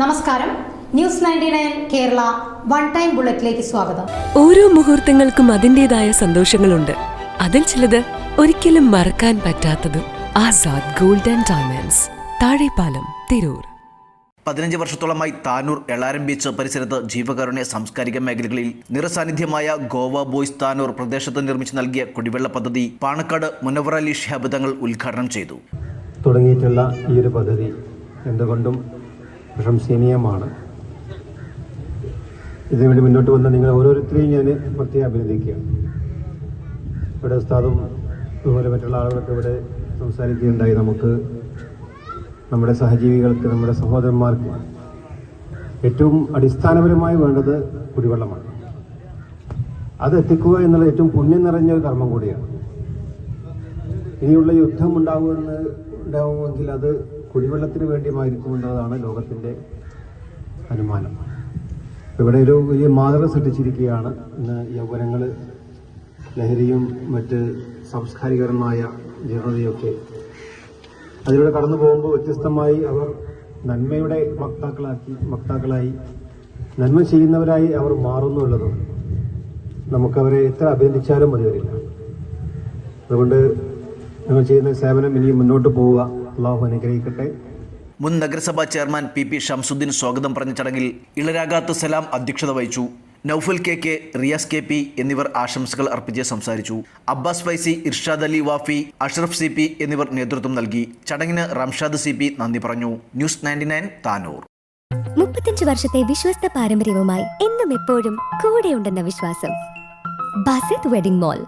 നമസ്കാരം. News 99 Kerala one time ബുള്ളറ്റിലേക്ക് സ്വാഗതം. ഓരോ മുഹൂർത്തങ്ങൾക്കും അതിന്റേതായ സന്തോഷങ്ങളുണ്ട്. അതിൽ ചിലത് ഒരിക്കലും മറക്കാൻ പറ്റാത്തതും. Azad gold and diamonds, Thazhepalam, Tirur. 15 വർഷത്തോളമായി താനൂർ എളാരം ബീച്ച് പരിസരത്ത് ജീവകാരുണ്യ സാംസ്കാരിക മേഖലകളിൽ നിറസാന്നിധ്യമായ ഗോവ ബോയ്സ് താനൂർ പ്രദേശത്ത് നിർമ്മിച്ചു നൽകിയ കുടിവെള്ള പദ്ധതി പാണക്കാട് മുനവ്വർ അലി ശിഹാബ് തങ്ങൾ ഉദ്ഘാടനം ചെയ്തു. തുടങ്ങിയിട്ടുള്ള ഈ ഒരു പദ്ധതി എന്തുകൊണ്ടും പ്രശംസനീയമാണ്. ഇതിനുവേണ്ടി മുന്നോട്ട് വന്ന നിങ്ങൾ ഓരോരുത്തരെയും ഞാൻ പ്രത്യേകം അഭിനന്ദിക്കുകയാണ്. ഇവിടെ ഉസ്താദും അതുപോലെ മറ്റുള്ള ആളുകളൊക്കെ ഇവിടെ സംസാരിക്കുകയുണ്ടായി. നമുക്ക് നമ്മുടെ സഹജീവികൾക്ക്, നമ്മുടെ സഹോദരന്മാർക്ക് ഏറ്റവും അടിസ്ഥാനപരമായി വേണ്ടത് കുടിവെള്ളമാണ്. അത് എത്തിക്കുക എന്നുള്ളത് ഏറ്റവും പുണ്യം നിറഞ്ഞ ഒരു കർമ്മം കൂടിയാണ്. ഇനിയുള്ള യുദ്ധം ഉണ്ടാവുമെങ്കിൽ അത് കുടിവെള്ളത്തിന് വേണ്ടിയുമായിരിക്കുമെന്നതാണ് ലോകത്തിൻ്റെ അനുമാനം. ഇവിടെ ഒരു വലിയ മാതൃക സൃഷ്ടിച്ചിരിക്കുകയാണ്. ഇന്ന് യൗവനങ്ങൾ ലഹരിയും മറ്റ് സാംസ്കാരികപരമായ ജീർണതയൊക്കെ അതിലൂടെ കടന്നു പോകുമ്പോൾ വ്യത്യസ്തമായി അവർ നന്മയുടെ വക്താക്കളായി നന്മ ചെയ്യുന്നവരായി അവർ മാറുന്നു എന്നുള്ളതും നമുക്കവരെ എത്ര അഭിനന്ദിച്ചാലും മതി വരില്ല. അതുകൊണ്ട് നിങ്ങൾ ചെയ്യുന്ന സേവനം ഇനിയും മുന്നോട്ട് പോവുക. അള്ളാഹു അനുഗ്രഹിക്കട്ടെ. മുൻ നഗരസഭാ ചെയർമാൻ പി ഷംസുദ്ദീൻ സ്വാഗതം പറഞ്ഞ ചടങ്ങിൽ ഇളരാഗാത്ത് സലാം അധ്യക്ഷത വഹിച്ചു. നൌഫൽ കെ, റിയാസ് KP എന്നിവർ ആശംസകൾ അർപ്പിച്ച് സംസാരിച്ചു. അബ്ബാസ് ഫൈസി, ഇർഷാദ് അലി വാഫി, അഷ്റഫ് CP എന്നിവർ നേതൃത്വം നൽകി. ചടങ്ങിന് റംഷാദ് CP നന്ദി പറഞ്ഞു. ന്യൂസ് 99 താനൂർ. 35 വർഷത്തെ വിശ്വസ്ത പാരമ്പര്യവുമായി എന്നും എപ്പോഴും കൂടെയുണ്ടെന്ന വിശ്വാസം. Basith wedding mall,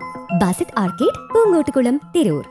Basith arcade, Poonkottukulam, Tirur.